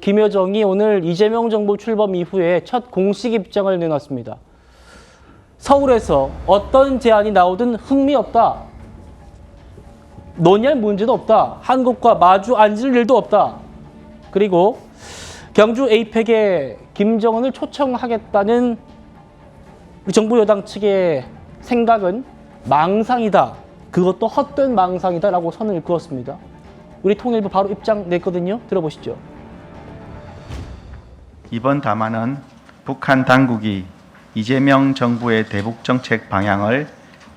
김여정이 오늘 이재명 정부 출범 이후에 첫 공식 입장을 내놨습니다. 서울에서 어떤 제안이 나오든 흥미없다. 논의할 문제도 없다. 한국과 마주 앉을 일도 없다. 그리고 경주 에이펙에 김정은을 초청하겠다는 정부 여당 측의 생각은 망상이다. 그것도 헛된 망상이다라고 선을 그었습니다. 우리 통일부 바로 입장 냈거든요. 들어보시죠. 이번 담화는 북한 당국이 이재명 정부의 대북 정책 방향을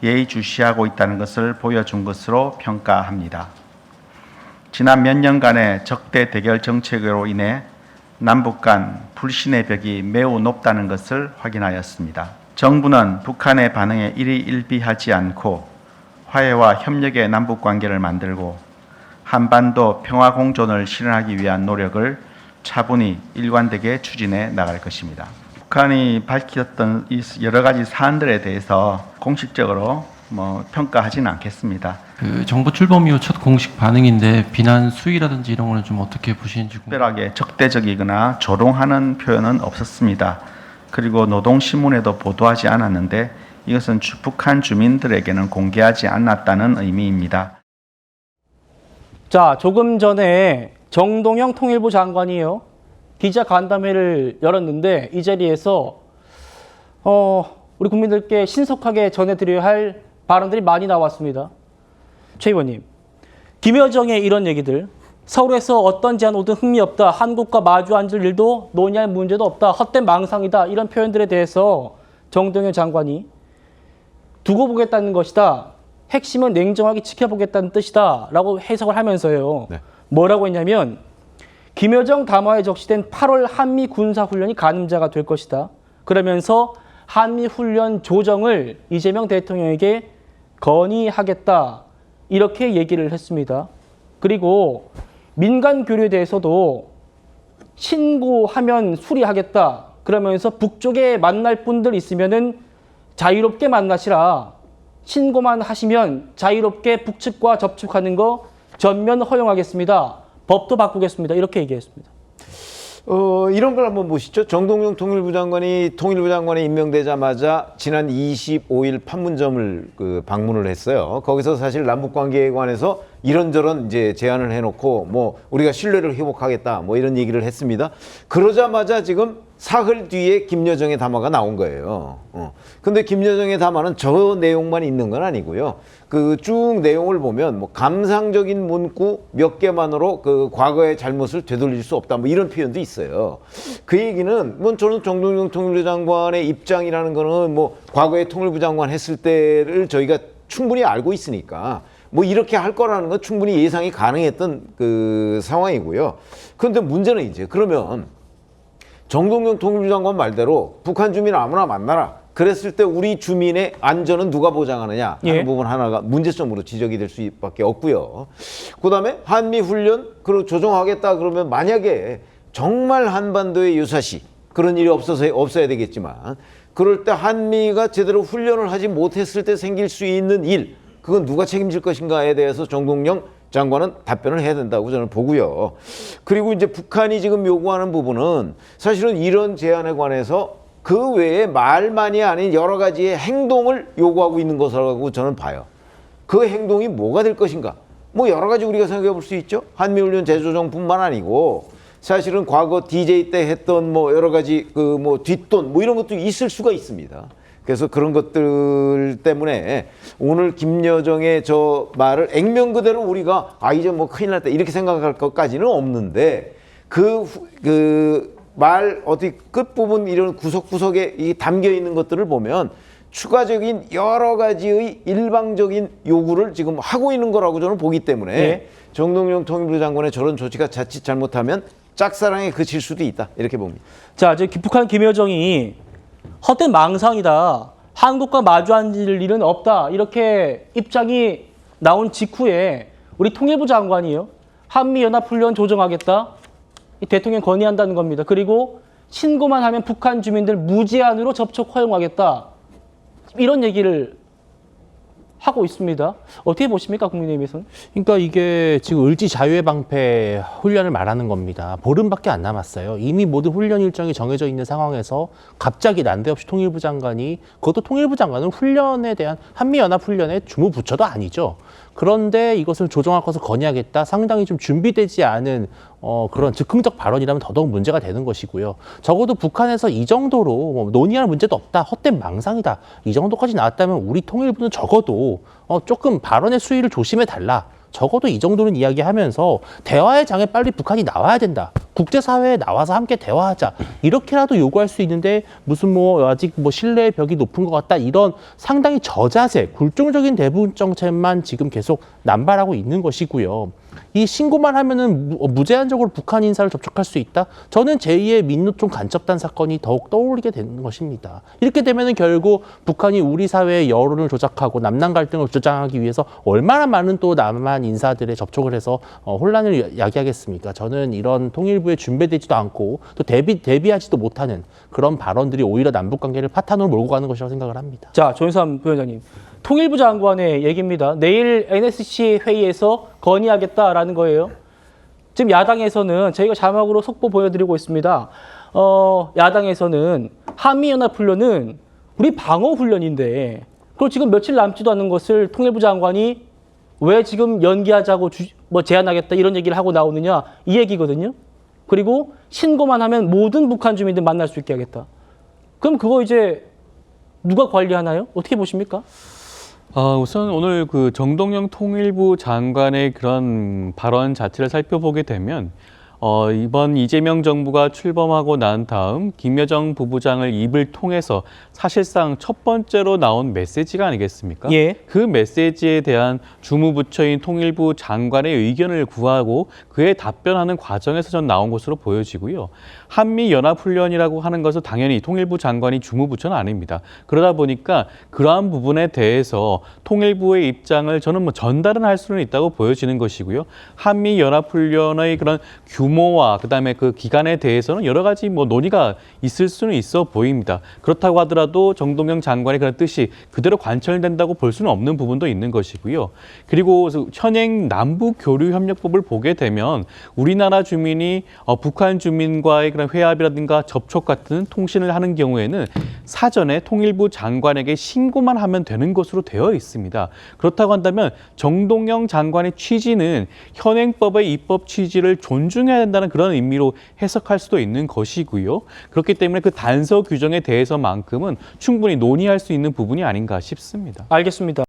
예의주시하고 있다는 것을 보여준 것으로 평가합니다. 지난 몇 년간의 적대 대결 정책으로 인해 남북 간 불신의 벽이 매우 높다는 것을 확인하였습니다. 정부는 북한의 반응에 일희일비하지 않고 화해와 협력의 남북 관계를 만들고 한반도 평화 공존을 실현하기 위한 노력을 차분히 일관되게 추진해 나갈 것입니다. 북한이 밝혔던 이 여러 가지 사안들에 대해서 공식적으로 평가하지는 않겠습니다. 정부 출범 이후 첫 공식 반응인데 비난 수위라든지 이런 거는 좀 어떻게 보시는지 특별하게 적대적이거나 조롱하는 표현은 없었습니다. 그리고 노동신문에도 보도하지 않았는데 이것은 북한 주민들에게는 공개하지 않았다는 의미입니다. 자, 조금 전에 정동영 통일부 장관이요. 기자 간담회를 열었는데 이 자리에서 우리 국민들께 신속하게 전해드려야 할 발언들이 많이 나왔습니다. 최 의원님, 김여정의 이런 얘기들, 서울에서 어떤 제안 오든 흥미없다, 한국과 마주 앉을 일도 논의할 문제도 없다, 헛된 망상이다, 이런 표현들에 대해서 정동영 장관이 두고 보겠다는 것이다, 핵심은 냉정하게 지켜보겠다는 뜻이다 라고 해석을 하면서요. 네. 뭐라고 했냐면 김여정 담화에 적시된 8월 한미 군사훈련이 가늠자가 될 것이다. 그러면서 한미훈련 조정을 이재명 대통령에게 건의하겠다. 이렇게 얘기를 했습니다. 그리고 민간 교류에 대해서도 신고하면 수리하겠다. 그러면서 북쪽에 만날 분들 있으면은 자유롭게 만나시라. 신고만 하시면 자유롭게 북측과 접촉하는 거 전면 허용하겠습니다. 법도 바꾸겠습니다. 이렇게 얘기했습니다. 이런 걸 한번 보시죠. 정동영 통일부 장관이 임명되자마자 지난 25일 판문점을 방문을 했어요. 거기서 사실 남북 관계에 관해서 이런저런 이제 제안을 해놓고 우리가 신뢰를 회복하겠다 이런 얘기를 했습니다. 그러자마자 지금 사흘 뒤에 김여정의 담화가 나온 거예요. 근데 김여정의 담화는 저 내용만 있는 건 아니고요. 그 쭉 내용을 보면 감상적인 문구 몇 개만으로 그 과거의 잘못을 되돌릴 수 없다 이런 표현도 있어요. 그 얘기는 저는 정동영 통일부 장관의 입장이라는 거는 과거에 통일부 장관 했을 때를 저희가 충분히 알고 있으니까 이렇게 할 거라는 건 충분히 예상이 가능했던 그 상황이고요. 그런데 문제는 이제 그러면 정동영 통일부 장관 말대로 북한 주민 아무나 만나라. 그랬을 때 우리 주민의 안전은 누가 보장하느냐 하는 부분 하나가 문제점으로 지적이 될 수밖에 없고요. 그다음에 한미훈련 조정하겠다 그러면 만약에 정말 한반도에 유사시 그런 일이 없어야 되겠지만 그럴 때 한미가 제대로 훈련을 하지 못했을 때 생길 수 있는 일 그건 누가 책임질 것인가에 대해서 정동영 장관은 답변을 해야 된다고 저는 보고요. 그리고 이제 북한이 지금 요구하는 부분은 사실은 이런 제안에 관해서 그 외에 말만이 아닌 여러 가지의 행동을 요구하고 있는 것이라고 저는 봐요. 그 행동이 뭐가 될 것인가? 여러 가지 우리가 생각해 볼 수 있죠. 한미훈련 재조정뿐만 아니고 사실은 과거 DJ 때 했던 여러 가지 뒷돈 이런 것도 있을 수가 있습니다. 그래서 그런 것들 때문에 오늘 김여정의 저 말을 액면 그대로 우리가 이제 큰일 났다 이렇게 생각할 것까지는 없는데 말 어디 끝부분 이런 구석구석에 담겨 있는 것들을 보면 추가적인 여러 가지의 일방적인 요구를 지금 하고 있는 거라고 저는 보기 때문에 네. 정동영 통일부 장관의 저런 조치가 자칫 잘못하면 짝사랑에 그칠 수도 있다 이렇게 봅니다. 자, 이제 북한 김여정이 헛된 망상이다. 한국과 마주 앉을 일은 없다. 이렇게 입장이 나온 직후에 우리 통일부 장관이요. 한미연합훈련 조정하겠다. 대통령 건의한다는 겁니다. 그리고 신고만 하면 북한 주민들 무제한으로 접촉 허용하겠다. 이런 얘기를 하고 있습니다. 어떻게 보십니까, 국민의힘에서는? 그러니까 이게 지금 을지 자유의 방패 훈련을 말하는 겁니다. 보름밖에 안 남았어요. 이미 모든 훈련 일정이 정해져 있는 상황에서 갑자기 난데없이 통일부 장관이, 그것도 통일부 장관은 훈련에 대한 한미연합훈련의 주무부처도 아니죠. 그런데 이것을 조정할 것을 건의하겠다. 상당히 좀 준비되지 않은 그런 즉흥적 발언이라면 더더욱 문제가 되는 것이고요. 적어도 북한에서 이 정도로 뭐 논의할 문제도 없다, 헛된 망상이다, 이 정도까지 나왔다면 우리 통일부는 적어도 조금 발언의 수위를 조심해 달라. 적어도 이 정도는 이야기하면서 대화의 장에 빨리 북한이 나와야 된다. 국제사회에 나와서 함께 대화하자. 이렇게라도 요구할 수 있는데 무슨 뭐 아직 뭐 신뢰의 벽이 높은 것 같다. 이런 상당히 저자세, 굴종적인 대북 정책만 지금 계속 남발하고 있는 것이고요. 이 신고만 하면은 무제한적으로 북한 인사를 접촉할 수 있다? 저는 제2의 민노총 간첩단 사건이 더욱 떠오르게 되는 것입니다. 이렇게 되면은 결국 북한이 우리 사회의 여론을 조작하고 남남 갈등을 조장하기 위해서 얼마나 많은 또 남한 인사들의 접촉을 해서 혼란을 야기하겠습니까? 저는 이런 통일부에 준비되지도 않고 또 대비하지도 못하는 그런 발언들이 오히려 남북 관계를 파탄으로 몰고 가는 것이라고 생각을 합니다. 자, 조윤삼 부위원장님. 통일부 장관의 얘기입니다. 내일 NSC 회의에서 건의하겠다라는 거예요. 지금 야당에서는 저희가 자막으로 속보 보여드리고 있습니다. 야당에서는 한미연합훈련은 우리 방어훈련인데 그걸 지금 며칠 남지도 않은 것을 통일부 장관이 왜 지금 연기하자고 제안하겠다 이런 얘기를 하고 나오느냐 이 얘기거든요. 그리고 신고만 하면 모든 북한 주민들 만날 수 있게 하겠다. 그럼 그거 이제 누가 관리하나요? 어떻게 보십니까? 우선 오늘 그 정동영 통일부 장관의 그런 발언 자체를 살펴보게 되면 이번 이재명 정부가 출범하고 난 다음 김여정 부부장을 입을 통해서 사실상 첫 번째로 나온 메시지가 아니겠습니까? 예. 그 메시지에 대한 주무부처인 통일부 장관의 의견을 구하고 그에 답변하는 과정에서 전 나온 것으로 보여지고요. 한미연합훈련이라고 하는 것은 당연히 통일부 장관이 주무부처는 아닙니다. 그러다 보니까 그러한 부분에 대해서 통일부의 입장을 저는 뭐 전달은 할 수는 있다고 보여지는 것이고요. 한미연합훈련의 그런 규모와 그다음에 그 기간에 대해서는 여러 가지 뭐 논의가 있을 수는 있어 보입니다. 그렇다고 하더라도 정동영 장관의 그런 뜻이 그대로 관철된다고 볼 수는 없는 부분도 있는 것이고요. 그리고 현행 남북교류협력법을 보게 되면 우리나라 주민이 북한 주민과의 그런 회합이라든가 접촉 같은 통신을 하는 경우에는 사전에 통일부 장관에게 신고만 하면 되는 것으로 되어 있습니다. 그렇다고 한다면 정동영 장관의 취지는 현행법의 입법 취지를 존중해야 된다는 그런 의미로 해석할 수도 있는 것이고요. 그렇기 때문에 그 단서 규정에 대해서만큼은 충분히 논의할 수 있는 부분이 아닌가 싶습니다. 알겠습니다.